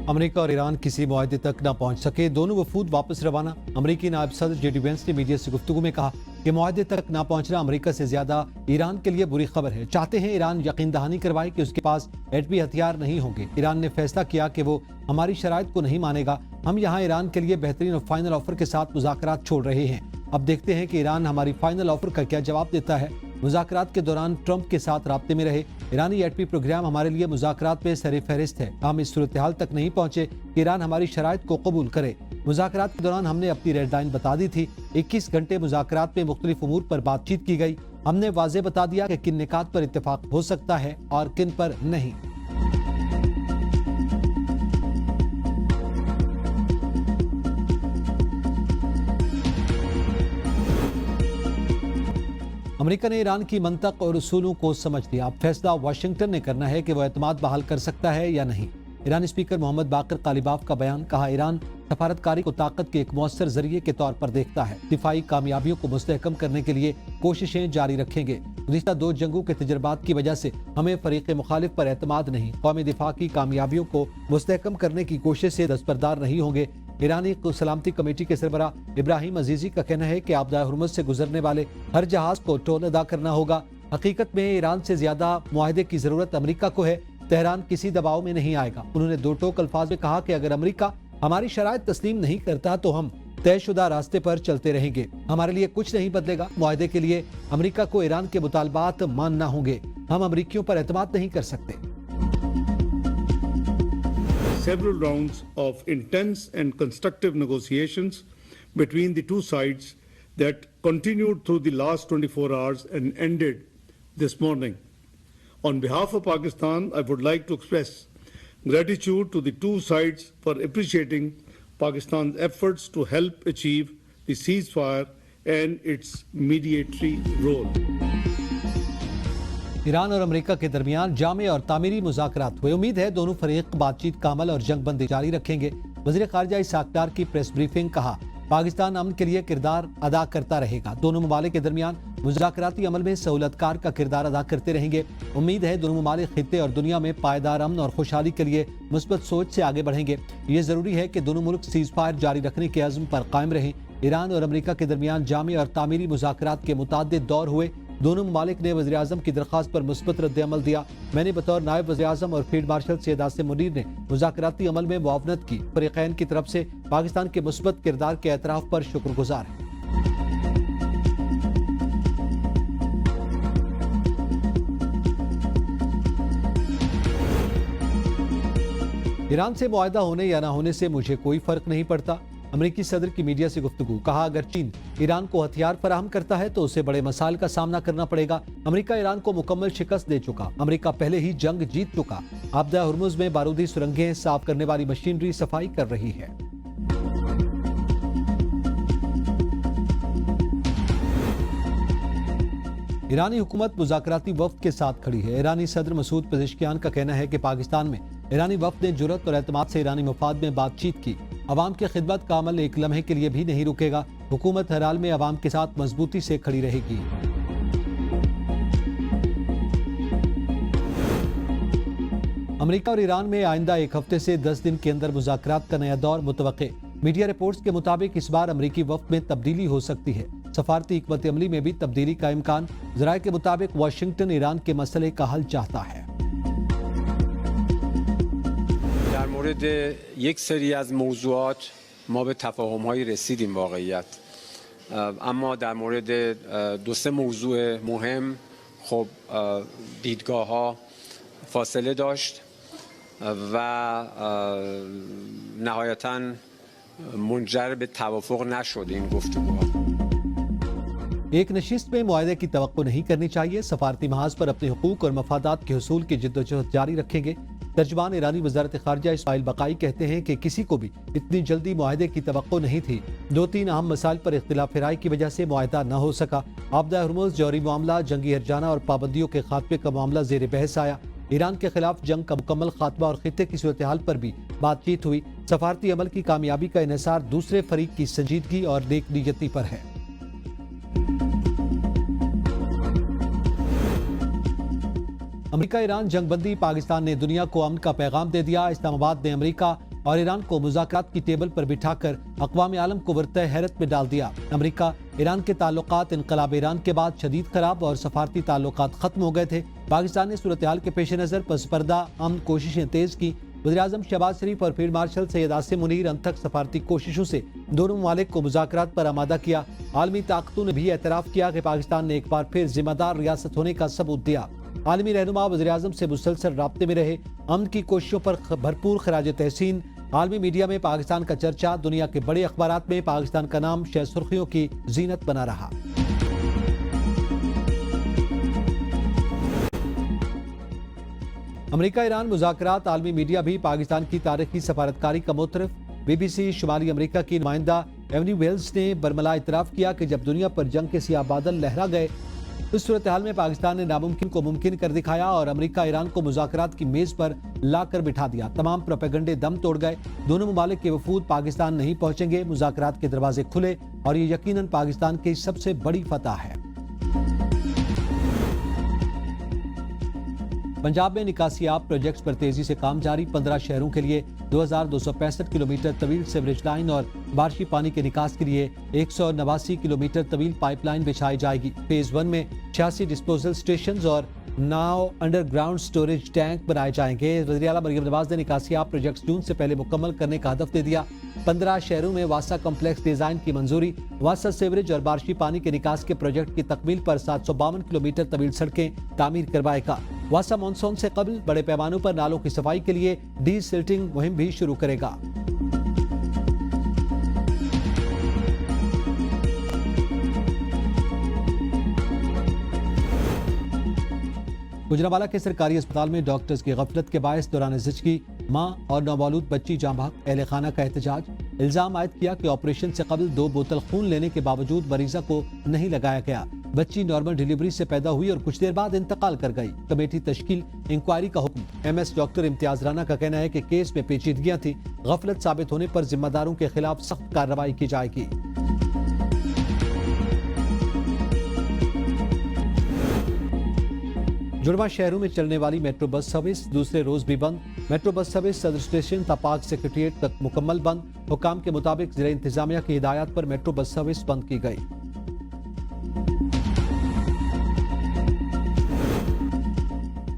امریکہ اور ایران کسی معاہدے تک نہ پہنچ سکے، دونوں وفود واپس روانہ۔ امریکی نائب صدر جے ڈی وینس نے میڈیا سے گفتگو میں کہا کہ معاہدے تک نہ پہنچنا امریکہ سے زیادہ ایران کے لیے بری خبر ہے۔ چاہتے ہیں ایران یقین دہانی کروائے کہ اس کے پاس ایٹمی ہتھیار نہیں ہوں گے۔ ایران نے فیصلہ کیا کہ وہ ہماری شرائط کو نہیں مانے گا۔ ہم یہاں ایران کے لیے بہترین اور فائنل آفر کے ساتھ مذاکرات چھوڑ رہے ہیں۔ اب دیکھتے ہیں کہ ایران ہماری فائنل آفر کا کیا جواب دیتا ہے۔ مذاکرات کے دوران ٹرمپ کے ساتھ رابطے میں رہے۔ ایرانی ایٹمی پروگرام ہمارے لیے مذاکرات میں سر فہرست ہے۔ ہم اس صورتحال تک نہیں پہنچے کہ ایران ہماری شرائط کو قبول کرے۔ مذاکرات کے دوران ہم نے اپنی ریڈ لائن بتا دی تھی۔ 21 گھنٹے مذاکرات میں مختلف امور پر بات چیت کی گئی۔ ہم نے واضح بتا دیا کہ کن نکات پر اتفاق ہو سکتا ہے اور کن پر نہیں۔ امریکہ نے ایران کی منطق اور اصولوں کو سمجھ لیا۔ اب فیصلہ واشنگٹن نے کرنا ہے کہ وہ اعتماد بحال کر سکتا ہے یا نہیں۔ ایرانی اسپیکر محمد باقر قالیباف کا بیان، کہا ایران سفارتکاری کو طاقت کے ایک مؤثر ذریعے کے طور پر دیکھتا ہے۔ دفاعی کامیابیوں کو مستحکم کرنے کے لیے کوششیں جاری رکھیں گے۔ گزشتہ 2 جنگوں کے تجربات کی وجہ سے ہمیں فریق مخالف پر اعتماد نہیں۔ قومی دفاع کی کامیابیوں کو مستحکم کرنے کی کوشش سے دستبردار نہیں ہوں گے۔ ایرانی سلامتی کمیٹی کے سربراہ ابراہیم عزیزی کا کہنا ہے کہ آبدہ ہرمز سے گزرنے والے ہر جہاز کو ٹول ادا کرنا ہوگا۔ حقیقت میں ایران سے زیادہ معاہدے کی ضرورت امریکہ کو ہے۔ تہران کسی دباؤ میں نہیں آئے گا۔ انہوں نے 2 ٹوک الفاظ میں کہا کہ اگر امریکہ ہماری شرائط تسلیم نہیں کرتا تو ہم طے شدہ راستے پر چلتے رہیں گے۔ ہمارے لیے کچھ نہیں بدلے گا۔ معاہدے کے لیے امریکہ کو ایران کے مطالبات ماننا ہوں گے۔ ہم امریکیوں پر اعتماد نہیں کر سکتے۔ Several rounds of intense and constructive negotiations between the two sides that continued through the last 24 hours and ended this morning. On behalf of Pakistan, I would like to express gratitude to the two sides for appreciating Pakistan's efforts to help achieve the ceasefire and its mediatory role. Iran اور امریکہ کے درمیان جامع اور تعمیری مذاکرات ہوئے۔ امید ہے دونوں فریق بات چیت کا عمل اور جنگ بندی جاری رکھیں گے۔ وزیر خارجہ اسحاق ڈار کی پریس بریفنگ، کہا پاکستان امن کے لیے کردار ادا کرتا رہے گا۔ دونوں ممالک کے درمیان مذاکراتی عمل میں سہولت کار کا کردار ادا کرتے رہیں گے۔ امید ہے دونوں ممالک خطے اور دنیا میں پائیدار امن اور خوشحالی کے لیے مثبت سوچ سے آگے بڑھیں گے۔ یہ ضروری ہے کہ دونوں ملک سیز فائر جاری رکھنے کے عزم پر قائم رہیں۔ ایران اور امریکہ کے درمیان جامع اور تعمیری مذاکرات کے متعدد دور ہوئے۔ دونوں ممالک نے وزیر اعظم کی درخواست پر مثبت رد عمل دیا۔ میں نے بطور نائب وزیر اعظم اور فیلڈ مارشل سید عاصم منیر نے مذاکراتی عمل میں معاونت کی۔ فریقین کی طرف سے پاکستان کے مثبت کردار کے اعتراف پر شکر گزار ہیں۔ ایران سے معاہدہ ہونے یا نہ ہونے سے مجھے کوئی فرق نہیں پڑتا۔ امریکی صدر کی میڈیا سے گفتگو، کہا اگر چین ایران کو ہتھیار فراہم کرتا ہے تو اسے بڑے مسائل کا سامنا کرنا پڑے گا۔ امریکہ ایران کو مکمل شکست دے چکا۔ امریکہ پہلے ہی جنگ جیت چکا۔ آبدہ ہرمز میں بارودی سرنگیں صاف کرنے والی مشینری صفائی کر رہی ہے۔ ایرانی حکومت مذاکراتی وفد کے ساتھ کھڑی ہے۔ ایرانی صدر مسعود پزشکیان کا کہنا ہے کہ پاکستان میں ایرانی وفد نے جرأت اور اعتماد سے ایرانی مفاد میں بات چیت کی۔ عوام کی خدمت کا عمل ایک لمحے کے لیے بھی نہیں رکے گا۔ حکومت ہر حال میں عوام کے ساتھ مضبوطی سے کھڑی رہے گی۔ امریکہ اور ایران میں آئندہ 1 ہفتے سے 10 دن کے اندر مذاکرات کا نیا دور متوقع۔ میڈیا رپورٹس کے مطابق اس بار امریکی وفد میں تبدیلی ہو سکتی ہے۔ سفارتی حکمت عملی میں بھی تبدیلی کا امکان۔ ذرائع کے مطابق واشنگٹن ایران کے مسئلے کا حل چاہتا ہے۔ در مورد یک سری از موضوعات ما به تفاهم‌هایی رسیدیم واقعیت، اما در مورد 2-3 موضوع مهم خب دیدگاه‌ها فاصله داشت و نهایتاً منجر به توافق نشد این گفتگوها۔ ایک نشست میں معاہدے کی توقع نہیں کرنی چاہیے۔ سفارتی محاذ پر اپنے حقوق اور مفادات کے حصول کی جدوجہد جاری رکھیں گے۔ ترجمان ایرانی وزارت خارجہ اسماعیل بقائی کہتے ہیں کہ کسی کو بھی اتنی جلدی معاہدے کی توقع نہیں تھی۔ 2-3 اہم مسائل پر اختلاف رائے کی وجہ سے معاہدہ نہ ہو سکا۔ آبدہ ہرمز، جوہری معاملہ، جنگی ہرجانہ اور پابندیوں کے خاتمے کا معاملہ زیر بحث آیا۔ ایران کے خلاف جنگ کا مکمل خاتمہ اور خطے کی صورتحال پر بھی بات چیت ہوئی۔ سفارتی عمل کی کامیابی کا انحصار دوسرے فریق کی سنجیدگی اور نیک نیتی پر ہے۔ امریکہ ایران جنگ بندی، پاکستان نے دنیا کو امن کا پیغام دے دیا۔ اسلام آباد نے امریکہ اور ایران کو مذاکرات کی ٹیبل پر بٹھا کر اقوام عالم کو ورطہ حیرت میں ڈال دیا۔ امریکہ ایران کے تعلقات انقلاب ایران کے بعد شدید خراب اور سفارتی تعلقات ختم ہو گئے تھے۔ پاکستان نے صورتحال کے پیش نظر پس پردہ امن کوششیں تیز کی۔ وزیراعظم شہباز شریف اور فیلڈ مارشل سید عاصم منیر انتھک سفارتی کوششوں سے دونوں ممالک کو مذاکرات پر آمادہ کیا۔ عالمی طاقتوں نے بھی اعتراف کیا کہ پاکستان نے ایک بار پھر ذمہ دار ریاست ہونے کا ثبوت دیا۔ عالمی رہنما وزیراعظم سے مسلسل رابطے میں رہے۔ امن کی کوششوں پر بھرپور خراج تحسین۔ عالمی میڈیا میں پاکستان کا چرچا، دنیا کے بڑے اخبارات میں پاکستان کا نام شہ سرخیوں کی زینت بنا رہا۔ امریکہ ایران مذاکرات، عالمی میڈیا بھی پاکستان کی تاریخی سفارتکاری کا معترف۔ بی بی سی شمالی امریکہ کی نمائندہ ایونی ویلز نے برملا اعتراف کیا کہ جب دنیا پر جنگ کے سیاہ بادل لہرا گئے، اس صورتحال میں پاکستان نے ناممکن کو ممکن کر دکھایا اور امریکہ ایران کو مذاکرات کی میز پر لا کر بٹھا دیا۔ تمام پروپیگنڈے دم توڑ گئے۔ دونوں ممالک کے وفود پاکستان نہیں پہنچیں گے۔ مذاکرات کے دروازے کھلے اور یہ یقیناً پاکستان کی سب سے بڑی فتح ہے۔ پنجاب میں نکاسی آب پروجیکٹس پر تیزی سے کام جاری۔ 15 شہروں کے لیے 2265 کلومیٹر طویل سیوریج لائن اور بارشی پانی کے نکاس کے لیے 189 کلومیٹر طویل پائپ لائن بچھائی جائے گی۔ فیز 1 میں 86 ڈسپوزل سٹیشنز اور 9 انڈر گراؤنڈ سٹوریج ٹینک بنائے جائیں گے۔ وزیراعلیٰ مریم نواز نے نکاسی آب پروجیکٹس جون سے پہلے مکمل کرنے کا ہدف دے دیا۔ 15 شہروں میں واسا کمپلیکس ڈیزائن کی منظوری۔ واسا سیوریج اور بارشی پانی کے نکاس کے پروجیکٹ کی تکمیل پر 752 کلومیٹر طویل سڑکیں تعمیر کروائے گا۔ واسا مانسون سے قبل بڑے پیمانوں پر نالوں کی صفائی کے لیے ڈی سلٹنگ مہم بھی شروع کرے گا۔ گجرانوالہ کے سرکاری اسپتال میں ڈاکٹرز کی غفلت کے باعث دوران زچگی ماں اور نومولود بچی جاں بحق، اہل خانہ کا احتجاج۔ الزام عائد کیا کہ آپریشن سے قبل 2 بوتل خون لینے کے باوجود مریضہ کو نہیں لگایا گیا۔ بچی نارمل ڈیلیوری سے پیدا ہوئی اور کچھ دیر بعد انتقال کر گئی۔ کمیٹی تشکیل، انکوائری کا حکم۔ ایم ایس ڈاکٹر امتیاز رانا کا کہنا ہے کہ کیس میں پیچیدگیاں تھیں۔ غفلت ثابت ہونے پر ذمہ داروں کے خلاف سخت کارروائی کی جائے گی۔ جڑواں شہروں میں چلنے والی میٹرو بس سروس دوسرے روز بھی بند۔ میٹرو بس سروس صدر اسٹیشن تا پاک سیکریٹریٹ تک مکمل بند۔ حکام کے مطابق ضلع انتظامیہ کی ہدایات پر میٹرو بس سروس بند کی گئی۔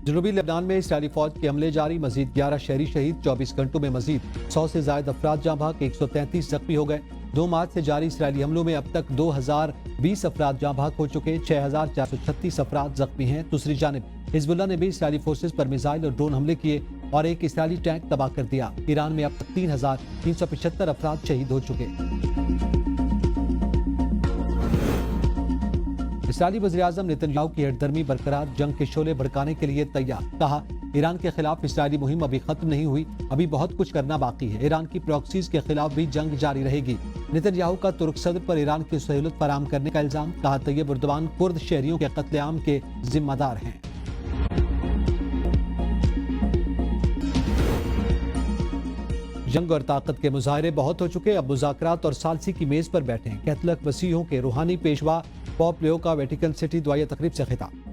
جنوبی لبنان میں اسرائیلی فوج کے حملے جاری، مزید 11 شہری شہید، 24 گھنٹوں میں مزید 100 سے زائد افراد جاں بحق، 133 زخمی ہو گئے۔ 2 مارچ سے جاری اسرائیلی حملوں میں اب تک 2020 افراد جاں بحق ہو چکے، 6436 افراد زخمی ہیں۔ دوسری جانب حزب اللہ نے بھی اسرائیلی فورسز پر میزائل اور ڈرون حملے کیے اور ایک اسرائیلی ٹینک تباہ کر دیا۔ ایران میں اب تک 3375 افراد شہید ہو چکے۔ اسرائیلی وزیراعظم نیتن یاہو کی ہٹ درمی برقرار، جنگ کے شعلے بھڑکانے کے لیے تیار۔ کہا ایران کے خلاف اسرائیلی مہم ابھی ختم نہیں ہوئی، ابھی بہت کچھ کرنا باقی ہے۔ ایران کی پراکسیز کے خلاف بھی جنگ جاری رہے گی۔ نیتن یاہو کا ترک صدر پر ایران کی سہولت فراہم کرنے کا الزام۔ کہا طیب اردوان کرد شہریوں کے قتل عام کے ذمہ دار ہیں۔ جنگ اور طاقت کے مظاہرے بہت ہو چکے، اب مذاکرات اور ثالثی کی میز پر بیٹھیں۔ کیتھولک مسیحیوں کے روحانی پیشوا پوپ لیو کا ویٹیکن سٹی دعائیہ تقریب سے خطاب۔